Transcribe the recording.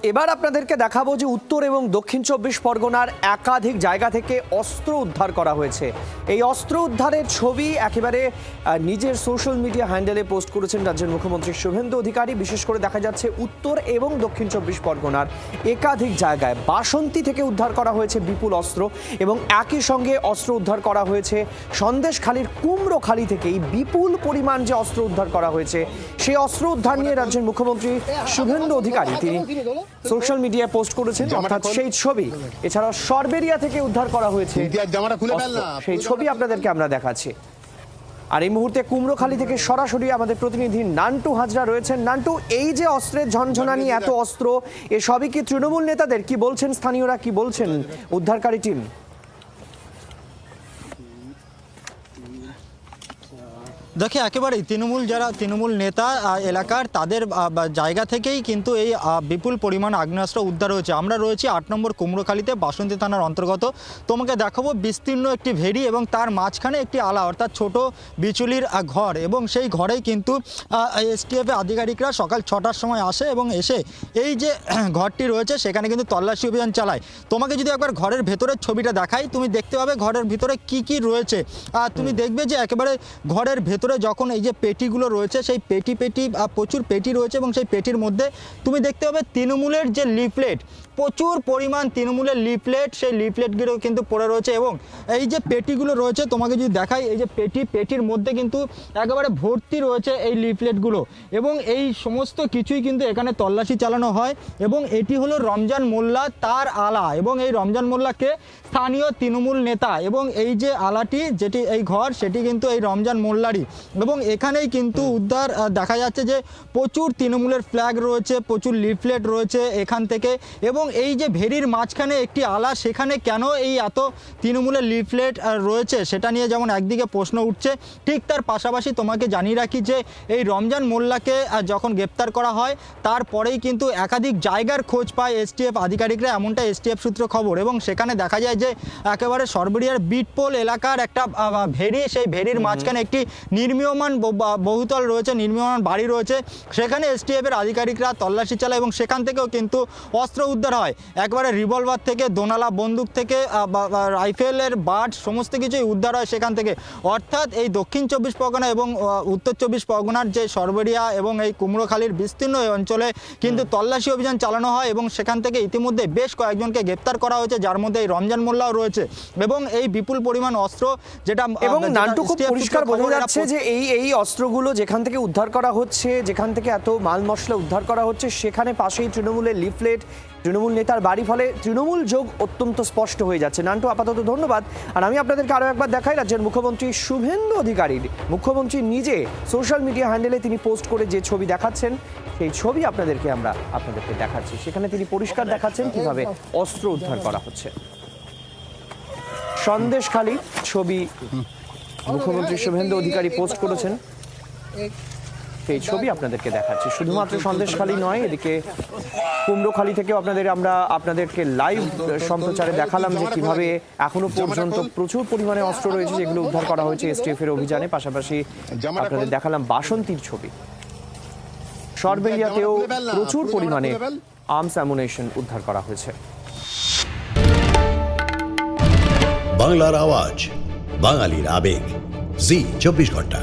এবার আপনাদেরকে দেখাবো যে উত্তর এবং দক্ষিণ 24 পরগনার একাধিক জায়গা থেকে অস্ত্র উদ্ধার করা হয়েছে। এই অস্ত্র উদ্ধারের ছবি একেবারে নিজের সোশ্যাল মিডিয়া হ্যান্ডেলে পোস্ট করেছেন রাজ্যের মুখ্যমন্ত্রী শুভেন্দু অধিকারী। বিশেষ করে দেখা যাচ্ছে উত্তর এবং দক্ষিণ 24 পরগনার একাধিক জায়গায় বাসন্তী থেকে উদ্ধার করা হয়েছে বিপুল অস্ত্র, এবং একই সঙ্গে অস্ত্র উদ্ধার করা হয়েছে সন্দেশখালীর কুমড়োখালী থেকেই বিপুল পরিমাণ যে অস্ত্র উদ্ধার করা হয়েছে। সেই অস্ত্র উদ্ধার নিয়ে রাজ্যের মুখ্যমন্ত্রী শুভেন্দু অধিকারী তিনি সোশ্যাল মিডিয়ায় পোস্ট করেছেন, অর্থাৎ সেই ছবি। এছাড়াও সরবেরিয়া থেকে উদ্ধার করা হয়েছে সেই ছবি আপনাদেরকে আমরা দেখাচ্ছি। আর এই মুহূর্তে কুমড়োখালী থেকে সরাসরি আমাদের প্রতিনিধি নান্টু হাজরা রয়েছেন। নান্টু, এই যে অস্ত্রের ঝনঝনানি, এত অস্ত্র, এসবই কি তৃণমূল নেতাদের? কি বলছেন স্থানীয়রা, কি বলছেন উদ্ধারকারী টিম? দেখে একেবারেই তৃণমূল নেতা এলাকার তাদের জায়গা থেকেই কিন্তু এই বিপুল পরিমাণ আগ্নেয়াস্ত্র উদ্ধার হয়েছে। আমরা রয়েছি 8 নম্বর কুমড়োখালীতে, বাসন্তী থানার অন্তর্গত। তোমাকে দেখাবো বিস্তীর্ণ একটি ভেড়ি এবং তার মাঝখানে একটি আলা, অর্থাৎ ছোট বিচুলির ঘর, এবং সেই ঘরেই কিন্তু এসটিএফ আধিকারিকরা সকাল 6টার সময় আসে এবং এসে এই যে ঘরটি রয়েছে সেখানে কিন্তু তল্লাশি অভিযান চালায়। তোমাকে যদি একবার ঘরের ভেতরের ছবিটা দেখাই, তুমি দেখতে পাবে ঘরের ভিতরে কি কি রয়েছে। তুমি দেখবে যে একেবারে ঘরের ভেতরে যখন এই যে পেটিগুলো রয়েছে, সেই পেটি প্রচুর পেটি রয়েছে, এবং সেই পেটির মধ্যে তুমি দেখতে পাবে তৃণমূলের যে লিফলেট, প্রচুর পরিমাণ তৃণমূলের লিফলেট, সেই লিফলেটগুলো কিন্তু পড়ে রয়েছে। এবং এই যে পেটিগুলো রয়েছে তোমাকে যদি দেখাই, এই যে পেটির মধ্যে কিন্তু একেবারে ভর্তি রয়েছে এই লিফলেটগুলো, এবং এই সমস্ত কিছুই কিন্তু এখানে তল্লাশি চালানো হয়। এবং এটি হলো রমজান মোল্লা, তার আলা, এবং এই রমজান মোল্লাকে স্থানীয় তৃণমূল নেতা, এবং এই যে আলাটি, যেটি এই ঘর, সেটি কিন্তু এই রমজান মোল্লারই। এবং এখানেই কিন্তু উদ্ধার দেখা যাচ্ছে যে প্রচুর তৃণমূলের ফ্ল্যাগ রয়েছে, প্রচুর লিফলেট রয়েছে এখান থেকে। এবং এই যে ভেরির মাঝখানে একটি আলা, সেখানে কেন এই এত তৃণমূলের লিফলেট রয়েছে সেটা নিয়ে যেমন একদিকে প্রশ্ন উঠছে, ঠিক তার পাশাপাশি তোমাকে জানিয়ে রাখি যে এই রমজান মোল্লাকে যখন গ্রেপ্তার করা হয় তারপরেই কিন্তু একাধিক জায়গার খোঁজ পায় এসটিএফ আধিকারিকরা, এমনটা এসটিএফ সূত্র খবর। এবং সেখানে দেখা যায় যে একেবারে সরবেরিয়ার বিটপোল এলাকার একটা ভেরি, সেই ভেরির মাঝখানে একটি নির্মীয়মান বহুতল রয়েছে, নির্মীয়মান বাড়ি রয়েছে, সেখানে এসটিএফের আধিকারিকরা তল্লাশি চালায় এবং সেখান থেকেও কিন্তু অস্ত্র উদ্ধার হয়। একবারে রিভলভার থেকে, দোনালা বন্দুক থেকে, রাইফেলের বাট, সমস্ত কিছুই উদ্ধার হয় সেখান থেকে। অর্থাৎ এই দক্ষিণ 24 পরগনা এবং উত্তর 24 পরগনার যে সরবেরিয়া এবং এই কুমড়োখালীর বিস্তীর্ণ অঞ্চলে কিন্তু তল্লাশি অভিযান চালানো হয়, এবং সেখান থেকে ইতিমধ্যে বেশ কয়েকজনকে গ্রেপ্তার করা হয়েছে, যার মধ্যে এই রমজান মোল্লাও রয়েছে। এবং এই বিপুল পরিমাণ অস্ত্র, যেটা এবং নান্টু খুব পরিষ্কার বোঝা যাচ্ছে যে এই অস্ত্রগুলো যেখান থেকে উদ্ধার করা হচ্ছে, যেখান থেকে এত মাল মশলা উদ্ধার করা হচ্ছে, সেখানে পাশেই তৃণমূলের লিফলেট, তৃণমূল নেতার বাড়ি, ফলে তৃণমূল যোগ অত্যন্ত স্পষ্ট হয়ে যাচ্ছে। নান্টু, আপাতত ধন্যবাদ। আর আমি আপনাদেরকে আরও একবার দেখাই রাজ্যের মুখ্যমন্ত্রী শুভেন্দু অধিকারীর, মুখ্যমন্ত্রী নিজে সোশ্যাল মিডিয়া হ্যান্ডেলে তিনি পোস্ট করে যে ছবি দেখাচ্ছেন, সেই ছবি আপনাদেরকে দেখাচ্ছি। সেখানে তিনি পরিষ্কার দেখাচ্ছেন কিভাবে অস্ত্র উদ্ধার করা হচ্ছে। সন্দেশখালী ছবি মুখ্যমন্ত্রী শুভেন্দু অধিকারী পোস্ট করেছেন, সেই ছবি আপনাদেরকে দেখাচ্ছি। শুধুমাত্র সন্দেশখালী নয়, এদিকে কুমড়োখালী থেকেও আপনাদেরকে লাইভ সম্প্রচারে দেখালাম যে কিভাবে এখনো পর্যন্ত প্রচুর পরিমাণে অস্ত্র রয়েছে যেগুলো উদ্ধার করা হয়েছে এসটিএফ এর অভিযানে। পাশাপাশি আপনাদের দেখালাম বাসন্তীর ছবি। সরবেরিয়াতেও প্রচুর পরিমাণে আর্মস অ্যামুনেশন উদ্ধার করা হয়েছে। বাংলার আওয়াজ, বাঙালির আবেগ, জি 24 ঘন্টা।